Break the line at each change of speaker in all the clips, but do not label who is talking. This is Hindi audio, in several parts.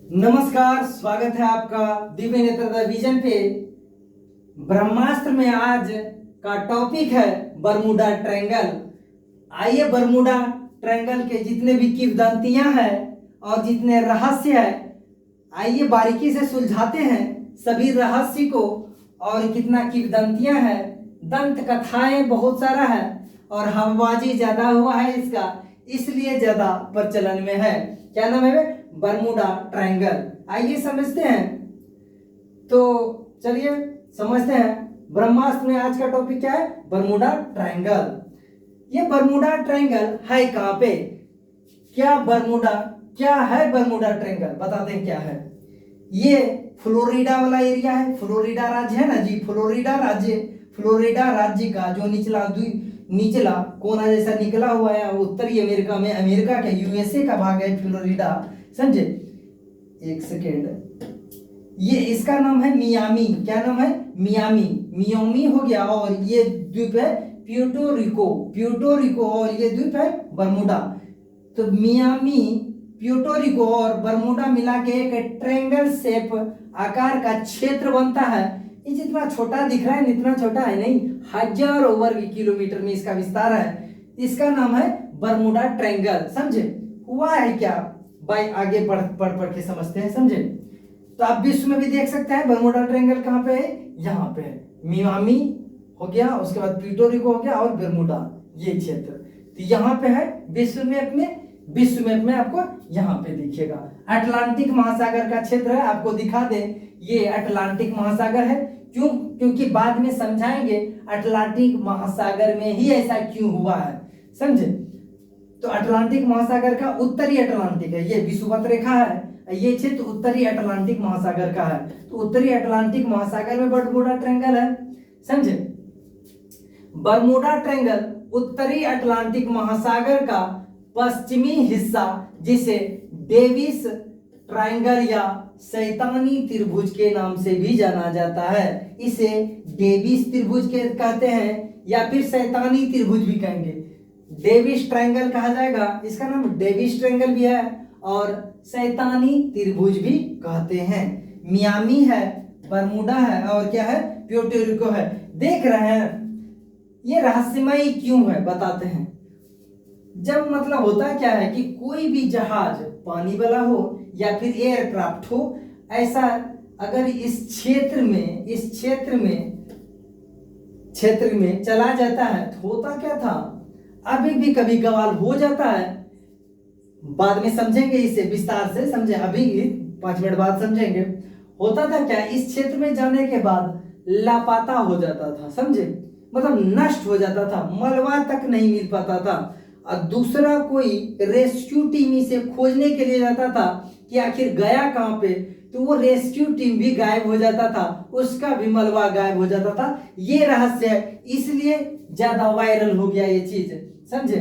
नमस्कार, स्वागत है आपका दिव्य नेत्र विजन पे। ब्रह्मास्त्र में आज का टॉपिक है बरमूडा ट्रायंगल। आइए बरमूडा ट्रायंगल के जितने भी किंवदंतियां हैं और जितने रहस्य है, आइए बारीकी से सुलझाते हैं सभी रहस्य को। और कितना किंवदंतियां हैं, दंत कथाएं बहुत सारा है और हवाबाजी ज्यादा हुआ है इसका, इसलिए ज्यादा प्रचलन में है। क्या नाम है? Bermuda triangle. आइए समझते हैं। तो चलिए समझते हैं। ब्रह्मास्त्र में आज का टॉपिक क्या है? Bermuda triangle. ये बरमूडा ट्रायंगल है कहां पे? क्या है बरमूडा ट्रायंगल? बताते हैं क्या है। ये फ्लोरिडा वाला एरिया है। फ्लोरिडा राज्य है ना जी। फ्लोरिडा राज्य का जो निचला कोना जैसा निकला हुआ है उत्तरी अमेरिका में, अमेरिका के यूएसए का भाग है फ्लोरिडा। समझे? एक सेकेंड। ये इसका नाम है मियामी। क्या नाम है? मियामी हो गया। और ये द्वीप है प्यूर्टो रिको और ये द्वीप है बरमूडा। तो मियामी, प्यूर्टो रिको और बरमूडा मिला के एक ट्रायंगल शेप आकार का क्षेत्र बनता है। ये जितना छोटा दिख रहा है इतना छोटा है नहीं, हजारों वर्ग किलोमीटर में इसका विस्तार है। इसका नाम है बरमूडा ट्रायंगल। समझे? हुआ है क्या भाई? आगे पढ़ के समझते हैं। समझे? तो आप विश्व में भी देख सकते हैं बरमूडा ट्रायंगल कहाँ पे है? यहाँ पे है। मियामी हो गया, उसके बाद प्यूर्टो रिको हो गया और बरमूडा, ये क्षेत्र तो यहाँ पे है। विश्व मैप में आपको यहाँ पे दिखेगा। अटलांटिक महासागर का क्षेत्र है। आपको दिखा दे, ये अटलांटिक महासागर है। क्यों? क्योंकि बाद में समझाएंगे अटलांटिक महासागर में ही ऐसा क्यों हुआ है। समझे? तो अटलांटिक महासागर का उत्तरी अटलांटिक है, ये विषुवत रेखा है। ये क्षेत्र उत्तरी अटलांटिक महासागर का है। तो उत्तरी अटलांटिक महासागर में बरमूडा ट्रायंगल है। समझे? बरमूडा ट्रायंगल उत्तरी अटलांटिक महासागर का पश्चिमी हिस्सा, जिसे डेविस ट्रायंगल या शैतानी त्रिभुज के नाम से भी जाना जाता है। इसे डेविस त्रिभुज के कहते हैं या फिर शैतानी त्रिभुज भी कहेंगे। डेविस ट्रायंगल कहा जाएगा, इसका नाम डेविस ट्रायंगल भी है और शैतानी त्रिभुज भी कहते हैं। मियामी है, बरमूडा है और क्या है? प्यूर्टो रिको है। देख रहे हैं ये रहस्यमय क्यों है, बताते हैं। जब मतलब होता क्या है कि कोई भी जहाज पानी वाला हो या फिर एयरक्राफ्ट हो, ऐसा अगर इस क्षेत्र में चला जाता है तो होता क्या था, अभी भी कभी कभार हो जाता है। बाद में समझेंगे इसे विस्तार से। समझे? अभी 5 मिनट बाद समझेंगे। होता था क्या, इस क्षेत्र में जाने के बाद लापता हो जाता था। समझे? मतलब नष्ट हो जाता था, मलबा तक नहीं मिल पाता था। और दूसरा कोई रेस्क्यू टीम इसे खोजने के लिए जाता था कि आखिर गया कहां पे, तो वो रेस्क्यू टीम भी गायब हो जाता था, उसका भी मलबा गायब हो जाता था। ये रहस्य है, इसलिए ज्यादा वायरल हो गया ये चीज। समझे?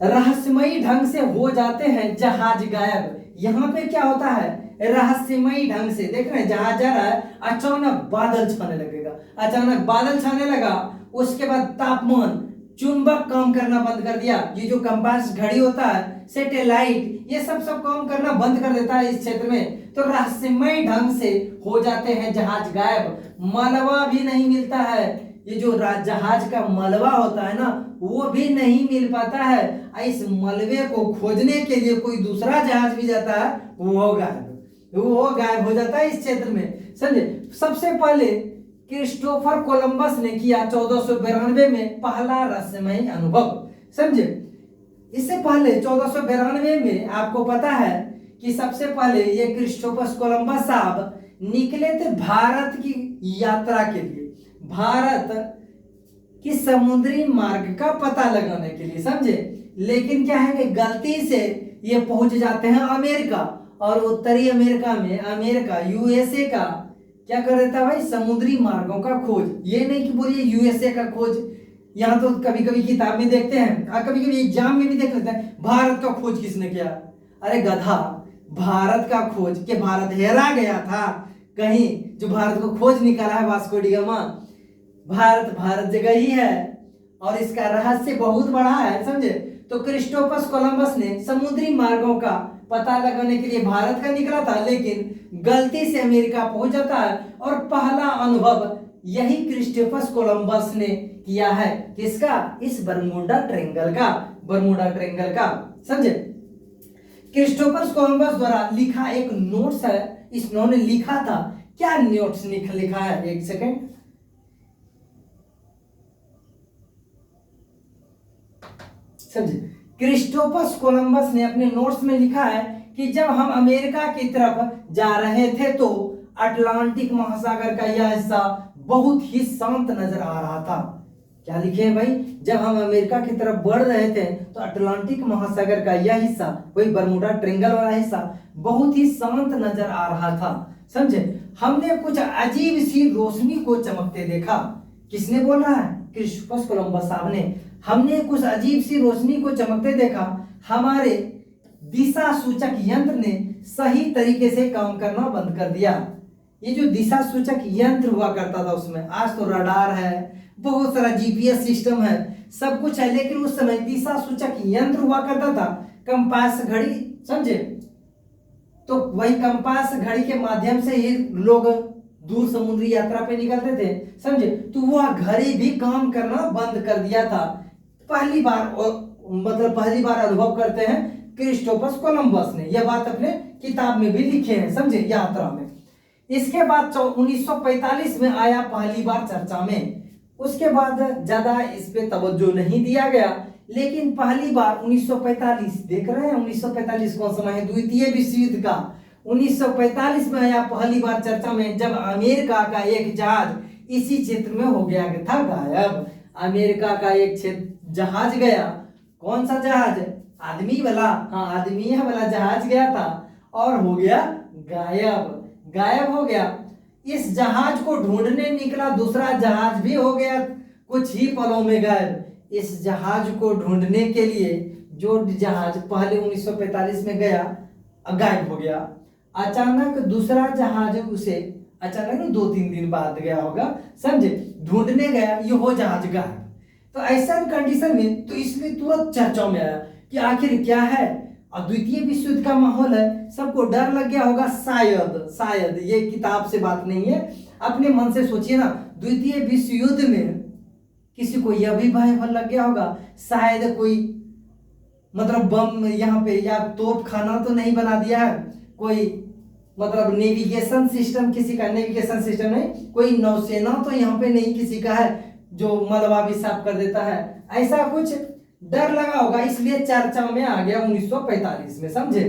रहस्यमयी ढंग से हो जाते हैं जहाज गायब। यहाँ पे क्या होता है? रहस्यमयी ढंग से देख रहे हैं जहाज जा रहा है, अचानक बादल छाने लगेगा। अचानक बादल छाने लगा, उसके बाद तापमान, चुंबक काम करना बंद कर दिया। ये जो कंपास घड़ी होता है, सैटेलाइट, ये सब काम करना बंद कर देता है इस क्षेत्र में। तो रहस्यमय ढंग से हो जाते हैं जहाज गायब, मलबा भी नहीं मिलता है। ये जो जहाज का मलबा होता है ना, वो भी नहीं मिल पाता है। इस मलबे को खोजने के लिए कोई दूसरा जहाज भी जाता है, वो गायब हो जाता है इस क्षेत्र में। समझे? सबसे पहले क्रिस्टोफर कोलंबस ने किया 1492 में पहला रहस्यमय अनुभव। समझे? इससे पहले 1492 में आपको पता है कि सबसे पहले ये क्रिस्टोफर कोलंबस साहब निकले थे भारत की यात्रा के लिए, भारत की समुद्री मार्ग का पता लगाने के लिए। समझे? लेकिन क्या है कि गलती से ये पहुंच जाते हैं अमेरिका, और उत्तरी अमेरिका में अमेरिका यूएसए का क्या कर देता है भाई? समुद्री मार्गों का खोज। ये नहीं कि बोलिए यूएसए का खोज, यहाँ तो कभी कभी किताब में देखते हैं और कभी कभी एग्जाम में भी देख लेते हैं, भारत का खोज किसने किया? अरे गधा, भारत का खोज के भारत हेरा गया था कहीं, जो भारत को खोज निकाला है वास्को डी गामा, भारत जगह ही है और इसका रहस्य बहुत बड़ा है। समझे? तो क्रिस्टोफर कोलंबस ने समुद्री मार्गों का पता लगाने के लिए भारत का निकला था, लेकिन गलती से अमेरिका पहुंच जाता है। और पहला अनुभव यही क्रिस्टोफर कोलंबस ने किया है, किसका? इस बरमूडा ट्रायंगल का, बरमूडा ट्रायंगल का। समझे? क्रिस्टोफर कोलंबस द्वारा लिखा एक नोट्स है, इन्होंने लिखा था, क्या नोट्स लिखा है? एक सेकेंड, समझे? क्रिस्टोफर कोलंबस ने अपने नोट्स में लिखा है कि जब हम अमेरिका की तरफ जा रहे थे तो अटलांटिक महासागर का यह हिस्सा बहुत ही शांत नजर आ रहा था। क्या लिखे हैं भाई? जब हम अमेरिका की तरफ बढ़ रहे थे तो अटलांटिक महासागर का यह हिस्सा, वही बरमूडा ट्रायंगल वाला हिस्सा, बहुत ही शांत नजर आ रहा था। समझे? हमने कुछ अजीब सी रोशनी को चमकते देखा। किसने बोल रहा है? क्रिस्टोफर कोलंबस साहब ने। हमने कुछ अजीब सी रोशनी को चमकते देखा। हमारे दिशा सूचक यंत्र ने सही तरीके से काम करना बंद कर दिया। ये जो दिशा सूचक यंत्र हुआ करता था उसमें, आज तो रडार है, बहुत सारा जीपीएस सिस्टम है, सब कुछ है, लेकिन उस समय दिशा सूचक यंत्र हुआ करता था, कंपास घड़ी। समझे? तो वही कंपास घड़ी के माध्यम से ही लोग दूर समुद्री यात्रा पे निकलते थे। समझे? तो वह घड़ी भी काम करना बंद कर दिया था। पहली बार पहली बार अनुभव करते हैं क्रिस्टोफर कोलंबस ने। यह बात अपने किताब में भी लिखे हैं। समझे? यात्रा में। इसके बाद 1945 में आया पहली बार चर्चा में। उसके बाद ज्यादा इस पे तवज्जो नहीं दिया गया, लेकिन पहली बार 1945, देख रहे हैं 1945 कौन समय है? द्वितीय विश्व युद्ध का। 1945 में आया पहली बार चर्चा में, जब अमेरिका का एक जहाज इसी क्षेत्र में हो गया था गायब। अमेरिका का एक जहाज गया। कौन सा जहाज? आदमी वाला, हाँ आदमी वाला जहाज गया था और हो गया गायब, गायब हो गया। इस जहाज को ढूंढने निकला दूसरा जहाज भी हो गया कुछ ही पलों में गायब। इस जहाज को ढूंढने के लिए जो जहाज पहले 1945 में गया गायब हो गया, अचानक दूसरा जहाज उसे अचानक 2-3 दिन बाद गया होगा। समझे? ढूंढने गया, ये हो जहाज गायब। तो ऐसा कंडीशन में तो इसलिए तुरंत चर्चा में आया कि आखिर क्या है। और द्वितीय विश्व युद्ध का माहौल है, सबको डर लग गया होगा। शायद ये किताब से बात नहीं है, अपने मन से सोचिए ना। द्वितीय विश्व युद्ध में किसी को यह भी भय लग गया होगा, शायद कोई मतलब बम यहाँ पे या तोप खाना तो नहीं बना दिया है, कोई मतलब नेविगेशन सिस्टम, किसी का नेविगेशन सिस्टम नहीं, कोई नौसेना तो यहाँ पे नहीं किसी का है जो मलबा भी साफ कर देता है। ऐसा कुछ डर लगा होगा, इसलिए चर्चा में आ गया 1945 में। समझे?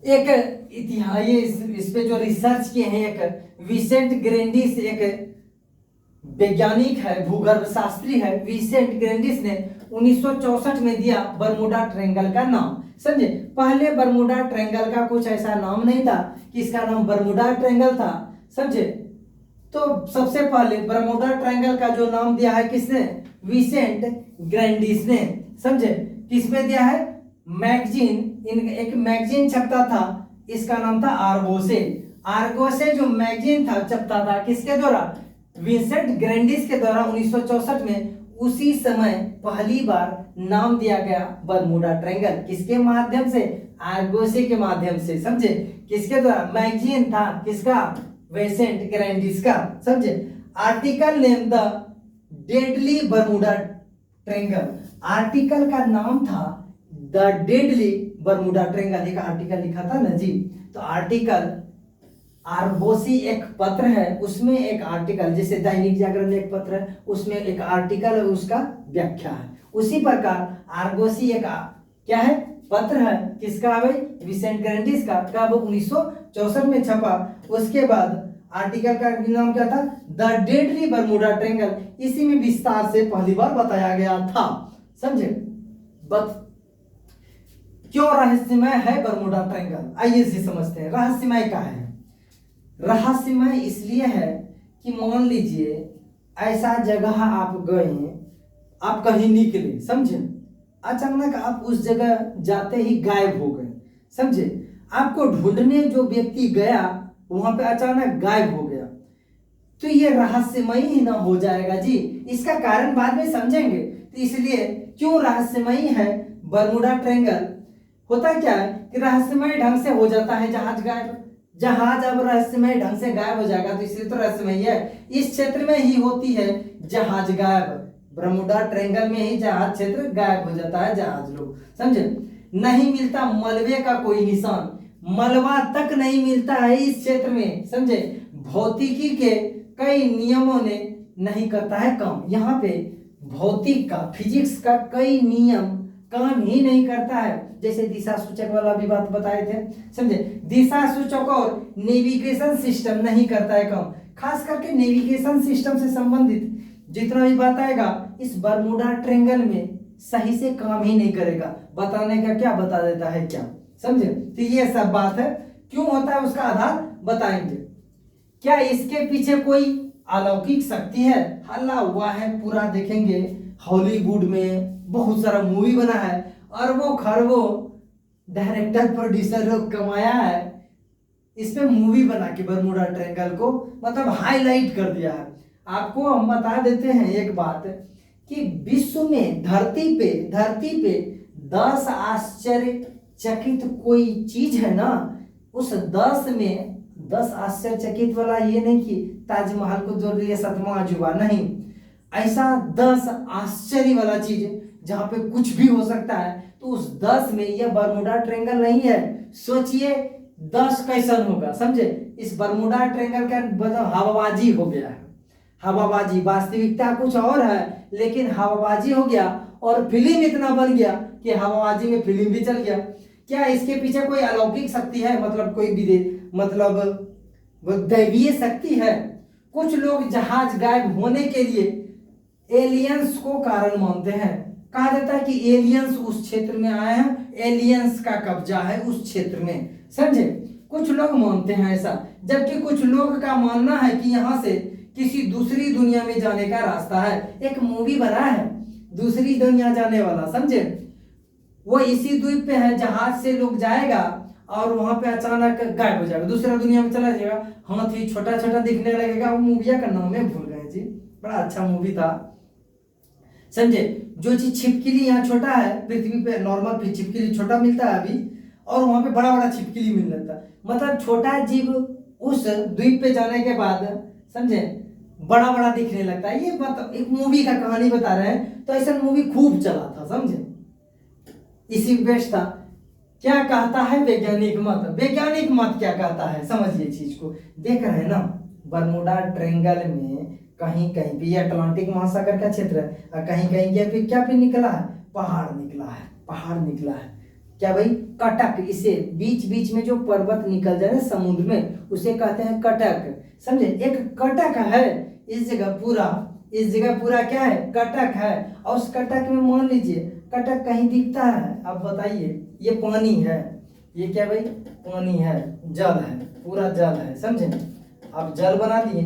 एक इतिहास इस पे जो रिसर्च किए हैं, एक विसेंट ग्रेंडिस, एक वैज्ञानिक है, भूगर्भ शास्त्री है, विसेंट ग्रेंडिस ने 1964 में दिया बरमूडा ट्रायंगल का नाम। समझे? पहले बरमूडा ट्रायंगल का कुछ ऐसा नाम नहीं था कि इसका नाम बरमूडा ट्रायंगल था। समझे? तो सबसे पहले बरमूडा ट्रायंगल का जो नाम दिया है किसने? विसेंट ग्रेंडिस ने। समझे? किसमें दिया है? मैगजीन, एक मैगजीन छपता था, इसका नाम था आर्गोसे। आर्गोसे जो मैगजीन था छपता था किसके द्वारा? विसेंट ग्रेंडिस के द्वारा 1964 में। उसी समय पहली बार नाम दिया गया बरमूडा ट्रायंगल। किसके माध्यम से? आर्गोसे के माध्यम से। समझे? किसके द्वारा? मैगजीन था किसका? विसेंट ग्रेंडिस का। समझे? Article name the deadly Bermuda triangle. Article का नाम था द डेडली बरमूडा ट्रायंगल। एक आर्टिकल लिखा था ना जी, तो आर्टिकल आर्गोसी एक पत्र है, उसमें एक आर्टिकल, जैसे दैनिक जागरण एक पत्र है, उसमें एक आर्टिकल है, उसका व्याख्या है। उसी प्रकार आर्गोसी एक क्या है? पत्र है। किसका भाई? विसेंट ग्रेंडिस का। कब? 1964 में छपा। उसके बाद आर्टिकल का नाम क्या था? The deadly Bermuda triangle. इसी में विस्तार से पहली बार बताया गया था। समझे? क्यों रहस्यमय है बरमूडा ट्रायंगल? आइए इसे समझते हैं। रहस्यमय क्या है? रहस्यमय इसलिए है कि मान लीजिए ऐसा जगह आप गए, आप कहीं निकले, समझे, अचानक आप उस जगह जाते ही गायब हो गए। समझे? आपको ढूंढने जो व्यक्ति गया वहां पे अचानक गायब हो गया, तो ये रहस्यमयी ही ना हो जाएगा जी। इसका कारण बाद में समझेंगे। तो इसलिए क्यों रहस्यमयी है बरमूडा ट्रायंगल? होता क्या है कि रहस्यमय ढंग से हो जाता है जहाज गायब। जहाज अब रहस्यमय ढंग से गायब हो जाएगा तो इसलिए तो रहस्यमय है। इस क्षेत्र में ही होती है जहाज गायब, बरमूडा ट्रायंगल में ही जहाज क्षेत्र गायब हो जाता है, जहाज लोग समझे। नहीं मिलता मलबे का कोई निशान, मलबा तक नहीं मिलता है इस क्षेत्र में, समझे। भौतिकी के कई नियमों ने नहीं करता है काम। यहाँ पे भौतिक का, फिजिक्स का कई नियम काम ही नहीं करता है। जैसे दिशा सूचक वाला भी बात बताए थे, समझे। दिशा सूचक और नेविगेशन सिस्टम नहीं करता है काम। खास करके नेविगेशन सिस्टम से संबंधित जितना भी बात आएगा इस बरमूडा ट्रायंगल में सही से काम ही नहीं करेगा। बताने का क्या बता देता है क्या, समझे। तो ये सब बात है, क्यों होता है उसका आधार बताएंगे। क्या इसके पीछे कोई अलौकिक शक्ति है? हल्ला हुआ है पूरा, देखेंगे हॉलीवुड में बहुत सारा मूवी बना है, अरबों खरबों डायरेक्टर प्रोड्यूसर लोग कमाया है इस पे मूवी बना के बरमूडा ट्रायंगल को मतलब हाईलाइट कर दिया है। आपको हम बता देते हैं एक बात कि विश्व में धरती पे 10 आश्चर्यचकित कोई चीज है ना, उस 10 में 10 आश्चर्यचकित वाला ये नहीं कि ताजमहल को जोड़ दिया 7वां अजूबा, नहीं। ऐसा 10 आश्चर्य वाला चीज जहां पे कुछ भी हो सकता है, तो उस 10 में यह बरमूडा ट्रायंगल नहीं है। सोचिए 10 कैसन होगा, समझे। इस बरमूडा ट्रायंगल का मतलब हवाबाजी हो गया है, हवाबाजी। वास्तविकता कुछ और है लेकिन हवाबाजी हो गया, और फिल्म इतना बन गया कि हवाबाजी में फिल्म भी चल गया। क्या इसके पीछे कोई अलौकिक शक्ति है, मतलब कोई भी मतलब दैवीय शक्ति है? कुछ लोग जहाज गायब होने के लिए एलियंस को कारण मानते हैं। कहा जाता है कि एलियंस उस क्षेत्र में आए हैं, एलियंस का कब्जा है उस क्षेत्र में, समझे। कुछ लोग मानते हैं ऐसा, जबकि कुछ लोग का मानना है कि यहाँ से किसी दूसरी दुनिया में जाने का रास्ता है। एक मूवी बना है दूसरी दुनिया जाने वाला, समझे। वो इसी द्वीप पे है, जहाज से लोग जाएगा और वहां पे अचानक गायब हो जाएगा, दूसरा दुनिया में चला जाएगा। हाथी छोटा छोटा दिखने लगेगा। वो मूविया का नाम है भूल गए जी, बड़ा अच्छा मूवी था, समझे। जो चीज छिपकली यहाँ छोटा है पृथ्वी पे, नॉर्मल छिपकली छोटा मिलता है अभी, और वहां पे बड़ा बड़ा छिपकली मिल जाता है। मतलब छोटा जीव उस द्वीप पे जाने के बाद, समझे, बड़ा बड़ा दिखने लगता है। ये मतलब एक मूवी का कहानी बता रहे हैं, तो ऐसा मूवी खूब चला था, समझे। इसी बेस्ट था। क्या कहता है वैज्ञानिक मत? वैज्ञानिक मत क्या कहता है समझिए चीज को। देख रहे हैं ना, बरमूडा ट्रायंगल में कहीं कहीं भी अटलांटिक महासागर का क्षेत्र है, और कहीं कहीं क्या भी निकला है, पहाड़ निकला है, पहाड़ निकला है। क्या भाई? कटक। इसे बीच बीच में जो पर्वत निकल जाए समुद्र में, उसे कहते हैं कटक, समझे। एक कटक है इस जगह पूरा क्या है, कटक है। और उस कटक में मान लीजिए कटक कहीं दिखता है, अब बताइए। ये पानी है, ये क्या भाई? पानी है, जल है, पूरा जल है, समझे। अब जल बना दिए।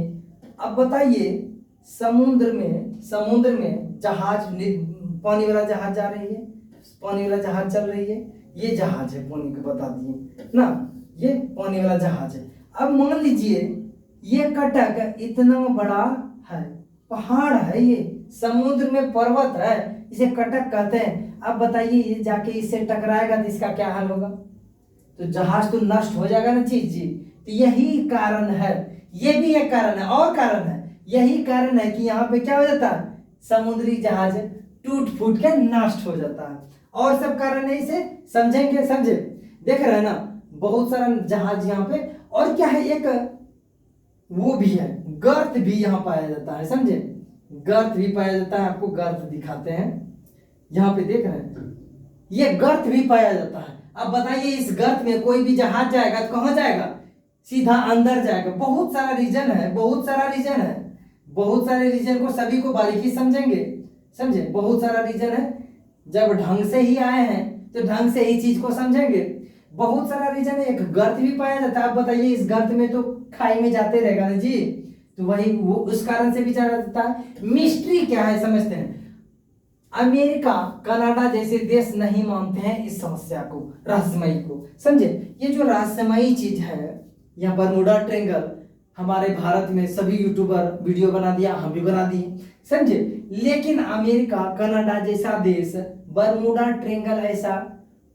अब बताइए समुद्र में जहाज, पानी वाला जहाज जा रही है, पानी वाला जहाज चल रही है। ये जहाज है, पानी को बता दिए ना, ये पानी वाला जहाज है। अब मान लीजिए ये कटक इतना बड़ा है, पहाड़ है, ये समुद्र में पर्वत है, इसे कटक कहते हैं। अब बताइए ये जाके इससे टकराएगा तो इसका क्या हाल होगा? तो जहाज तो नष्ट हो जाएगा ना चीज जी। तो यही कारण है, ये भी एक कारण है, और कारण है। यही कारण है कि यहाँ पे क्या हो जाता है, समुद्री जहाज टूट फूट के नष्ट हो जाता है। और सब कारण है, इसे समझेंगे, समझे। देख रहे हैं ना, बहुत सारा जहाज यहाँ पे। और क्या है, एक वो भी है, गर्त भी यहाँ पाया जाता है, समझे। गर्त भी पाया जाता है, आपको गर्त दिखाते हैं। यहाँ पे देख रहे हैं, ये गर्त भी पाया जाता है। अब बताइए इस गर्त में कोई भी जहाज जाएगा तो कहाँ जाएगा? सीधा अंदर जाएगा। बहुत सारा रीजन है, बहुत सारे रीजन को सभी को बारीकी समझेंगे, समझे। बहुत सारा रीजन है, जब ढंग से ही आए हैं तो ढंग से ही चीज को समझेंगे। बहुत सारा रीजन है, एक गर्त भी पाया जाता है। अब बताइए इस गर्त में तो खाई में जाते रहेगा ना जी, तो वही वो उस कारण से भी जाना जाता है। मिस्ट्री क्या है समझते हैं। अमेरिका, कनाडा जैसे देश नहीं मानते हैं इस समस्या को, रहस्यमयी को, समझे। ये जो रहस्यमयी चीज है, यह बरमूडा ट्रायंगल, हमारे भारत में सभी यूट्यूबर वीडियो बना दिया, हम भी बना दिए, समझे। लेकिन अमेरिका, कनाडा जैसा देश बरमूडा ट्रायंगल ऐसा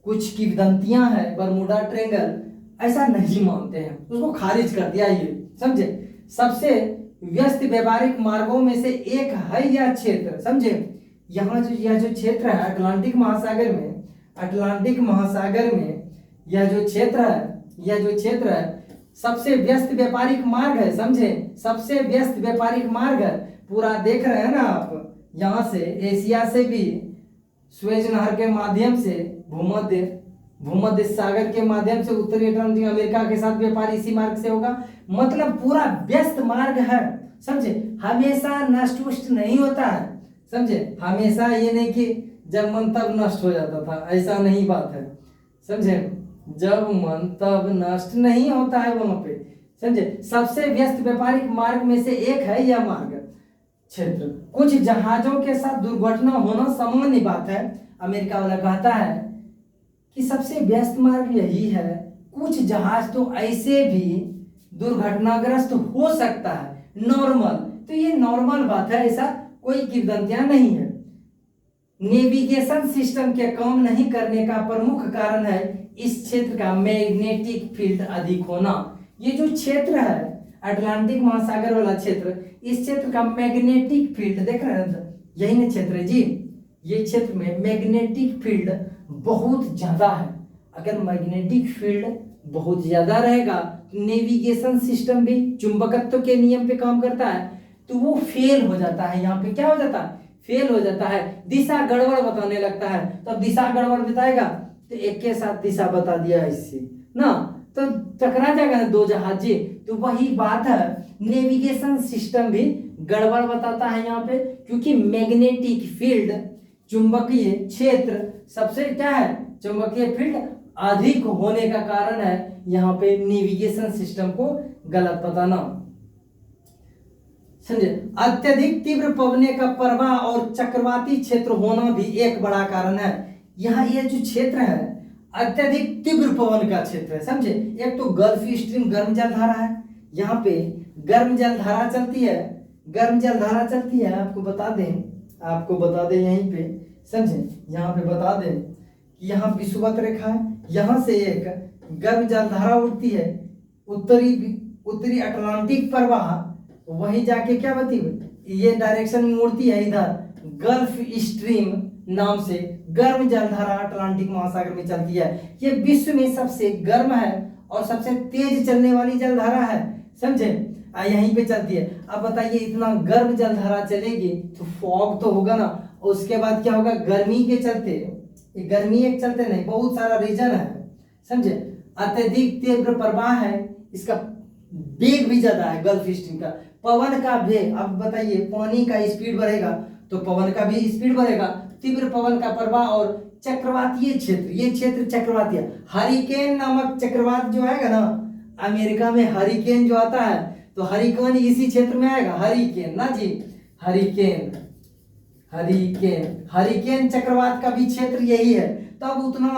कुछ किंवदंतियां हैं बरमूडा ट्रेंगल ऐसा नहीं मानते हैं, उसको खारिज कर दिया। ये समझे, सबसे व्यस्त व्यापारिक मार्गों में से एक है यह क्षेत्र। समझे, यहाँ जो यह जो क्षेत्र है अटलांटिक महासागर में, अटलांटिक महासागर में यह जो क्षेत्र है, यह जो क्षेत्र है सबसे व्यस्त व्यापारिक मार्ग है। समझे, सबसे व्यस्त व्यापारिक मार्ग है। पूरा देख रहे हैं ना आप, यहाँ से एशिया से भी स्वेज नहर के माध्यम से भूमध्य सागर के माध्यम से उत्तरी अटलांटिक अमेरिका के साथ व्यापार इसी मार्ग से होगा। मतलब पूरा व्यस्त मार्ग है। समझे, हमेशा नष्ट उष्ट नहीं होता है। समझे, हमेशा ये नहीं कि जब मन तब नष्ट हो जाता था, ऐसा नहीं बात है। समझे, जब मन तब नष्ट नहीं होता है वहां पे। समझे, सबसे व्यस्त व्यापारिक मार्ग में से एक है यह मार्ग क्षेत्र। कुछ जहाजों के साथ दुर्घटना होना सामान्य बात है। अमेरिका वाला कहता है कि सबसे व्यस्त मार्ग यही है, कुछ जहाज तो ऐसे भी दुर्घटनाग्रस्त हो सकता है, नॉर्मल। तो ये नॉर्मल बात है, ऐसा कोई किंवदंतियां नहीं है। नेविगेशन सिस्टम के काम नहीं करने का प्रमुख कारण है इस क्षेत्र का मैग्नेटिक फील्ड अधिक होना। ये जो क्षेत्र है अटलांटिक महासागर वाला क्षेत्र, इस क्षेत्र का मैग्नेटिक फील्ड देख रहे हैं, यही ना क्षेत्र है जी, ये क्षेत्र में मैग्नेटिक फील्ड बहुत ज्यादा है। अगर मैग्नेटिक फील्ड बहुत ज्यादा रहेगा तो नेविगेशन सिस्टम भी चुंबकत्व के नियम पे काम करता है, तो वो फेल हो जाता है। यहाँ पे क्या हो जाता है, फेल हो जाता है, दिशा गड़बड़ बताने लगता है। तो अब दिशा गड़बड़ बताएगा तो एक के साथ दिशा बता दिया इससे ना, तो टकरा जाएगा ना दो जहाज। तो वही बात है, नेविगेशन सिस्टम भी गड़बड़ बताता है यहाँ पे, क्योंकि मैग्नेटिक फील्ड चुंबकीय क्षेत्र सबसे क्या है, चुंबकीय फील्ड अधिक होने का कारण है यहाँ पे नेविगेशन सिस्टम को गलत बताना। समझे, अत्यधिक तीव्र पवने का प्रवाह और चक्रवाती क्षेत्र होना भी एक बड़ा कारण है। यहाँ ये जो क्षेत्र है अत्यधिक तीव्र पवन का क्षेत्र है। समझे, एक तो गल्फ स्ट्रीम गर्म जलधारा है, यहाँ पे गर्म जलधारा चलती है, गर्म जलधारा चलती है। आपको बता दें यहीं पे, समझे, यहाँ पे बता दें कि यहाँ विषुवत रेखा है, यहाँ से एक गर्म जलधारा उठती है, उत्तरी अटलांटिक प्रवाह, वही जाके क्या बती ये डायरेक्शन में उड़ती है, इधर गल्फ स्ट्रीम नाम से गर्म जलधारा अटलांटिक महासागर में चलती है। ये विश्व में सबसे गर्म है और सबसे तेज चलने वाली जलधारा है। समझे, यहीं पे चलती है। अब बताइए, इतना गर्म जलधारा चलेगी तो फॉग तो होगा ना, उसके बाद क्या होगा, गर्मी के चलते, गर्मी एक चलते नहीं, बहुत सारा रीजन है। समझे, अत्यधिक तीव्र प्रवाह है, इसका वेग भी ज्यादा है गल्फ स्ट्रीम का, पवन का वेग। अब बताइए, पानी का स्पीड बढ़ेगा तो पवन का भी स्पीड बढ़ेगा, तीव्र पवन का प्रवाह और चक्रवातीय क्षेत्र, ये क्षेत्र चक्रवातीय, हरिकेन नामक चक्रवात जो आएगा ना, अमेरिका में हरिकेन जो आता है तो हरिकेन इसी क्षेत्र में आएगा, हरिकेन ना जी, हरिकेन चक्रवात का भी क्षेत्र यही है। तब उतना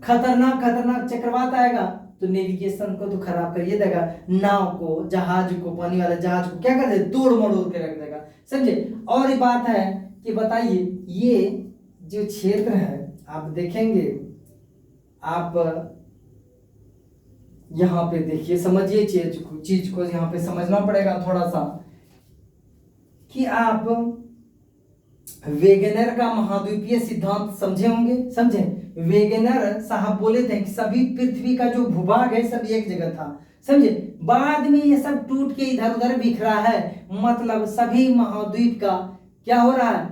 खतरनाक चक्रवात आएगा तो नेविगेशन को तो खराब करिए देगा, नाव को, जहाज को, पानी वाले जहाज को क्या कर दे, तोड़ मरोड़ के रख देगा। समझे, और एक बात है कि बताइए, ये जो क्षेत्र है आप देखेंगे, आप यहाँ पे देखिए, समझिए चीज को यहाँ पे समझना पड़ेगा थोड़ा सा, कि आप वेगनर का महाद्वीपीय सिद्धांत समझे होंगे। समझे, वेगनर साहब बोले थे कि सभी पृथ्वी का जो भूभाग है सब एक जगह था। समझे, बाद में ये सब टूट के इधर उधर बिखरा है, मतलब सभी महाद्वीप का क्या हो रहा है,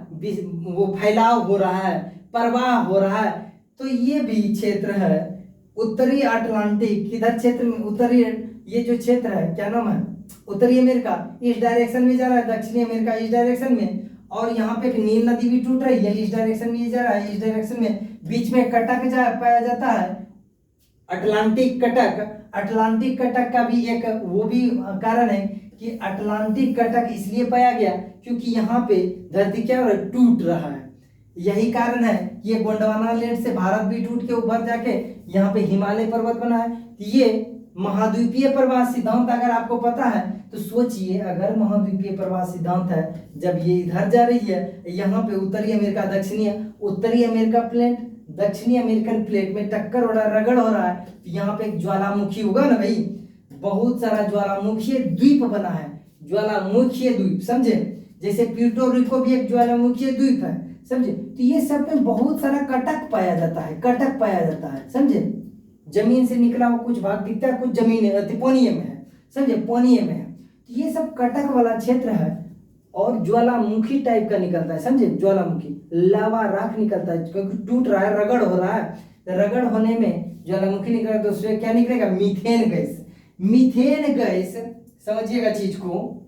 वो फैलाव हो रहा है, प्रवाह हो रहा है। तो ये भी क्षेत्र है उत्तरी अटलांटिक, किधर क्षेत्र में, उत्तरी, ये जो क्षेत्र है क्या नाम है, उत्तरी अमेरिका इस डायरेक्शन में जा रहा है, दक्षिणी अमेरिका इस डायरेक्शन में, और यहाँ पे एक नील नदी भी टूट रही है, इस डायरेक्शन में जा रहा है, इस डायरेक्शन में, बीच में कटक पाया जाता है, अटलांटिक कटक का भी एक वो भी कारण है कि अटलांटिक कटक इसलिए पाया गया क्योंकि यहाँ पे धरती क्या हो रहा है, टूट रहा है। यही कारण है कि ये गोंडवाना लैंड से भारत भी टूट के उभर जाके यहाँ पे हिमालय पर्वत बना है। ये महाद्वीपीय प्रवाह सिद्धांत अगर आपको पता है तो सोचिए, अगर महाद्वीपीय प्रवाह सिद्धांत है, जब ये इधर जा रही है, यहाँ पे उत्तरी अमेरिका, उत्तरी अमेरिका प्लेट, दक्षिणी अमेरिकन प्लेट में टक्कर हो रहा है, रगड़ हो रहा है, तो यहाँ पे एक ज्वालामुखी होगा ना भाई, बहुत सारा ज्वालामुखी द्वीप बना है, ज्वालामुखी द्वीप, समझे। जैसे प्यूर्टो रिको भी एक ज्वालामुखी द्वीप है, समझे। तो ये सब में बहुत सारा कटक पाया जाता है, कटक पाया जाता है, समझे। जमीन से निकला हुआ कुछ भाग दिखता है, कुछ जमीन पानीय में है, समझे, पानीय में है। तो ये सब कटक वाला क्षेत्र है और ज्वालामुखी टाइप का निकलता है, समझे। ज्वालामुखी लावा राख निकलता है, क्योंकि टूट रहा है, रगड़ हो रहा है, रगड़ होने में ज्वालामुखी निकल रहा है, तो उसमें क्या निकलेगा, मीथेन गैस। मीथेन गैस, समझिएगा चीज को,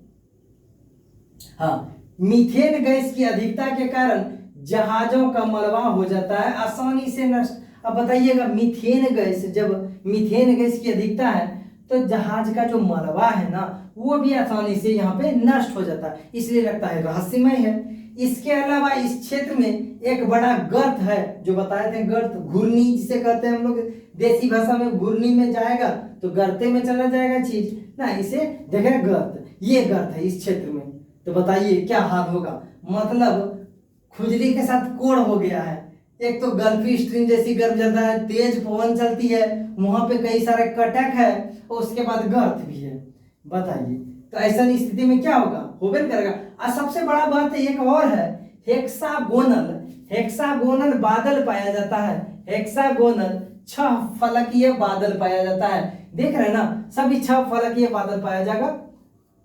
हाँ, मीथेन गैस की अधिकता के कारण जहाजों का मलबा हो जाता है, आसानी से नष्ट। अब बताइएगा, मीथेन गैस, जब मीथेन गैस की अधिकता है तो जहाज का जो मलबा है ना, वो भी आसानी से यहाँ पे नष्ट हो जाता है, इसलिए लगता है रहस्यमय है। इसके अलावा इस क्षेत्र में एक बड़ा गर्त है, जो बताए थे, गर्त, घूर्णी जिसे कहते हैं हम लोग देसी भाषा में, घूर्णी में जाएगा तो गर्ते में चला जाएगा चीज ना, इसे देखे गर्त, ये गर्त है इस क्षेत्र में। तो बताइए क्या हाल होगा, मतलब खुजली के साथ कोड़ हो गया है। एक तो गल्फी स्ट्रीम जैसी गर्म ज्यादा है, तेज पवन चलती है, वहां पे कई सारे कटक है, और उसके बाद गर्त भी है। बताइए, तो ऐसा स्थिति में क्या होगा, होबे करेगा। और सबसे बड़ा बात एक और है, हेक्सागोनल, हेक्सागोनल बादल पाया जाता है, हेक्सागोनल 6 फलकीय बादल पाया जाता है। देख रहे हैं ना, सभी 6 फलकीय बादल पाया जाएगा,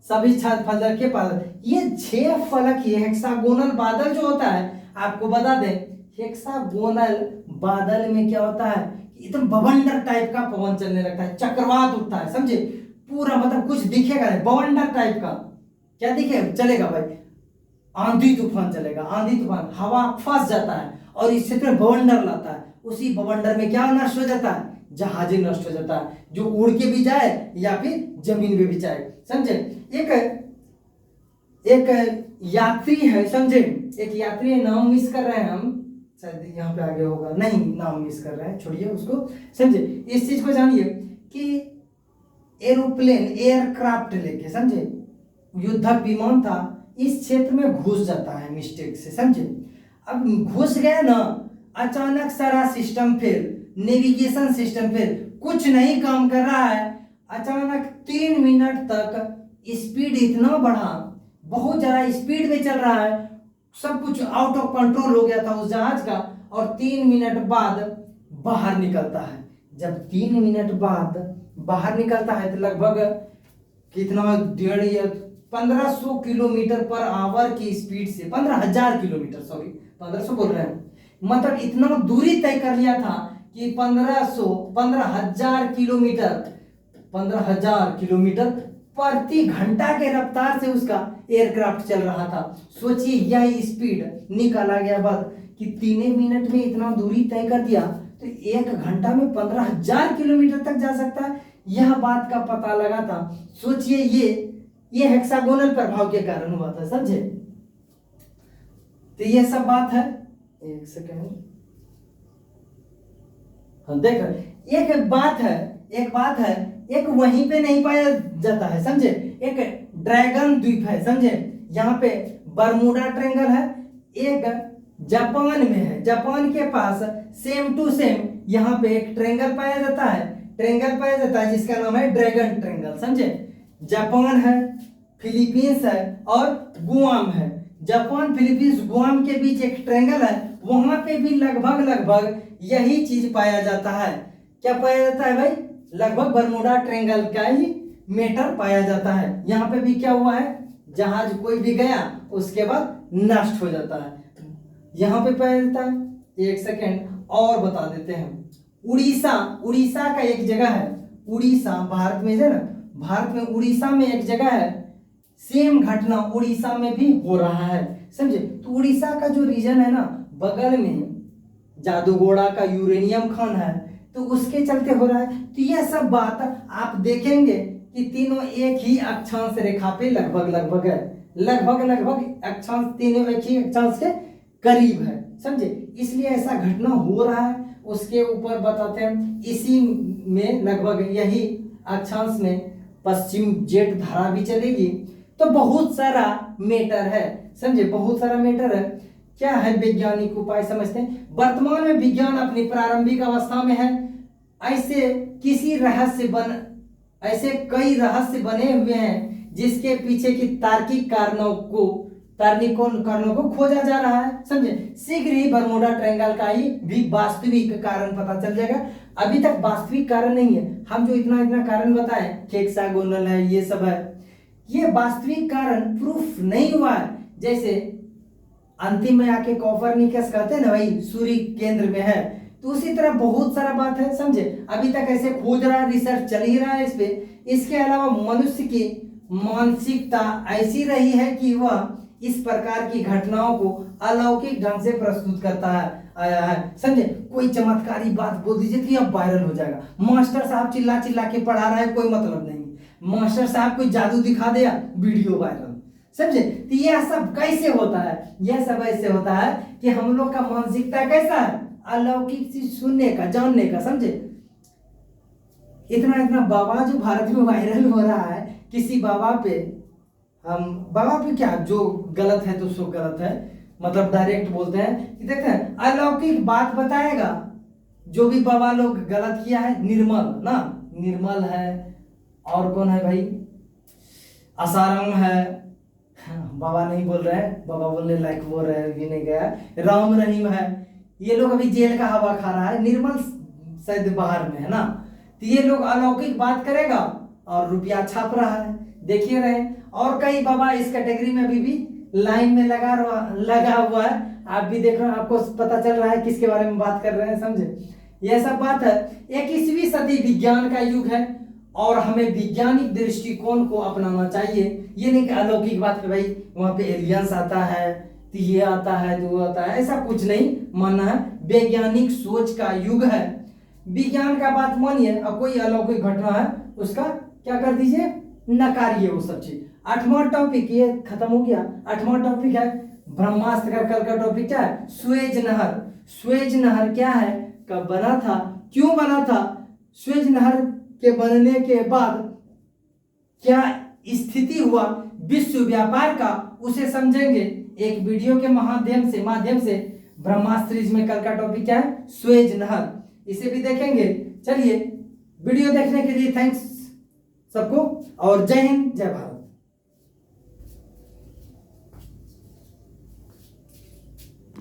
सभी 6 फलकीय बादल। ये 6 फलकीय हेक्सागोनल बादल जो होता है, आपको बता दें, हेक्सागोनल बादल में क्या होता है, एकदम बवंडर टाइप का पवन चलने लगता है, चक्रवात उठता है, समझे, पूरा मतलब कुछ दिखेगा नहीं, बवंडर टाइप का क्या दिखे चलेगा भाई, आंधी तूफान चलेगा, आंधी तूफान, हवा फंस जाता है और इस क्षेत्र में बवंडर लाता है। उसी बवंडर में क्या नष्ट हो जाता है, जहाज नष्ट हो जाता है, जो उड़ के भी जाए या फिर जमीन में भी जाए, समझे। एक यात्री है, समझे, एक यात्री है, नाम मिस कर रहे हैं हम, शायद यहाँ पे आगे होगा, नहीं नाम मिस कर रहे हैं, छोड़िए उसको, समझे। इस चीज को जानिए कि एरोप्लेन, एयरक्राफ्ट लेके, समझे, युद्धक विमान था, इस क्षेत्र में घुस जाता है मिस्टेक से, समझे। अब घुस गया ना, अचानक सारा system fail, navigation system fail, कुछ नहीं काम कर रहा है। अचानक 3 मिनट तक स्पीड इतना बढ़ा, बहुत ज्यादा स्पीड में चल रहा है, सब कुछ आउट ऑफ कंट्रोल हो गया था उस जहाज का, और 3 मिनट बाद बाहर निकलता है। जब 3 मिनट बाद बाहर निकलता है तो लगभग कितना, 1.5 या 1500 किलोमीटर पर आवर की स्पीड से, 15,000 किलोमीटर, सॉरी 1500 बोल रहे हैं, मतलब इतना दूरी तय कर लिया था कि 15,000 किलोमीटर, 15,000 किलोमीटर प्रति घंटा के रफ्तार से उसका एयरक्राफ्ट चल रहा था। सोचिए, यह स्पीड निकाला गया बाद कि 3 मिनट में इतना दूरी तय कर दिया, तो 1 घंटा में 15,000 किलोमीटर तक जा सकता है, यह बात का पता लगा था। सोचिए, ये हेक्सागोनल प्रभाव के कारण हुआ था, समझे। तो ये सब बात है, एक सेकेंड, हाँ देखो, एक बात है, एक वहीं पे नहीं पाया जाता है, समझे, एक ड्रैगन द्वीप है, समझे, यहाँ पे बरमूडा ट्रायंगल है, एक जापान में है, जापान के पास सेम टू सेम यहाँ पे एक ट्रायंगल पाया जाता है, जिसका नाम है ड्रैगन ट्रायंगल, समझे। जापान है, फिलीपींस है और गुआम है। जापान, फिलीपींस, गुआम के बीच एक ट्रायंगल है, वहां पे भी लगभग यही चीज पाया जाता है। क्या पाया जाता है भाई, लगभग बरमूडा ट्रायंगल का ही मैटर पाया जाता है। यहाँ पे भी क्या हुआ है, जहाज कोई भी गया उसके बाद नष्ट हो जाता है, यहाँ पे पाया जाता है। एक सेकेंड और बता देते हैं, उड़ीसा का एक जगह है, उड़ीसा भारत में है ना, भारत में उड़ीसा में एक जगह है, सेम घटना उड़ीसा में भी हो रहा है, समझे। तो उड़ीसा का जो रीजन है ना, बगल में जादूगोड़ा का यूरेनियम खान है, तो उसके चलते हो रहा है। तो यह सब बात आप देखेंगे कि तीनों एक ही अक्षांश रेखा पे लगभग है, लगभग अक्षांश तीनों एक ही अक्षांश के करीब है, समझे। इसलिए ऐसा घटना हो रहा है, उसके ऊपर बताते हैं। इसी में लगभग यही अक्षांश में पश्चिम जेट धारा भी चलेगी। तो बहुत सारा मैटर है, समझे, बहुत सारा मैटर है। क्या है वैज्ञानिक उपाय समझते हैं। वर्तमान में विज्ञान अपनी प्रारंभिक अवस्था में है। ऐसे कई रहस्य बने हुए हैं जिसके पीछे की तार्किक कारणों को खोजा जा रहा है, समझे। शीघ्र ही बरमूडा ट्रायंगल का ही भी वास्तविक कारण पता चल जाएगा। अभी तक वास्तविक कारण नहीं है, हम जो इतना कारण बताए, हेक्सागोनल है, ये सब है, ये वास्तविक कारण प्रूफ नहीं हुआ है। जैसे अंतिम में आके कॉपरनिकस कहते हैं ना भाई, सूर्य केंद्र में है, तो उसी तरह बहुत सारा बात है, समझे। अभी तक ऐसे खोज रहा है, रिसर्च चल ही रहा है इस पे। इसके अलावा मनुष्य की मानसिकता ऐसी रही है कि वह इस प्रकार की घटनाओं को अलौकिक ढंग से प्रस्तुत करता आया है, समझे। कोई चमत्कारी बात बोल दीजिए कि अब वायरल हो जाएगा। मास्टर साहब चिल्ला चिल्ला के पढ़ा रहा है, कोई मतलब नहीं। मास्टर साहब कोई जादू दिखा दिया, वीडियो वायरल, समझे। तो यह सब कैसे होता है? यह सब ऐसे होता है कि हम लोग का मानसिकता कैसा है, अलौकिक चीज सुनने का, जानने का, समझे। इतना बाबा जो भारत में वायरल हो रहा है, किसी बाबा पे क्या, जो गलत है तो सो गलत है, मतलब डायरेक्ट बोलते हैं कि देखते हैं अलौकिक बात बताएगा। जो भी बाबा लोग गलत किया है, निर्मल है, और कौन है भाई, आसाराम है, बाबा नहीं बोल रहे हैं, बाबा बोलने लायक बोल रहे हैं, भी नहीं गया। राम रहीम है, ये लोग अभी जेल का हवा खा रहा है। निर्मल शायद बाहर में है ना। तो ये लोग अलौकिक बात करेगा और रुपया छाप रहा है, देखिए रहे। और कई बाबा इस कैटेगरी में अभी भी लाइन में लगा हुआ है। आप भी देख रहे हैं, आपको पता चल रहा है किसके बारे में बात कर रहे हैं, समझे। यह सब बात है। 21वीं सदी विज्ञान का युग है और हमें वैज्ञानिक दृष्टिकोण को अपनाना चाहिए। ये नहीं कि अलौकिक बात पे भाई वहां पे एलियंस आता है, तो ये आता है, तो वो आता है, ऐसा कुछ नहीं मानना है। वैज्ञानिक सोच का युग है, विज्ञान का बात मानिए। और कोई अलौकिक घटना है उसका क्या कर दीजिए, नकारिए वो सब चीज। 8वां टॉपिक ये खत्म हो गया। 8वां टॉपिक है ब्रह्मास्त्र का। कल का टॉपिक क्या है, सुएज नहर। सुएज नहर क्या है, कब बना था, क्यों बना था, सुएज नहर के बनने के बाद क्या स्थिति हुआ विश्व व्यापार का, उसे समझेंगे एक वीडियो के माध्यम से। ब्रह्मास्त्र में कल का टॉपिक क्या है, सुएज नहर, इसे भी देखेंगे। चलिए, वीडियो देखने के लिए थैंक्स सबको, और जय हिंद, जय भारत।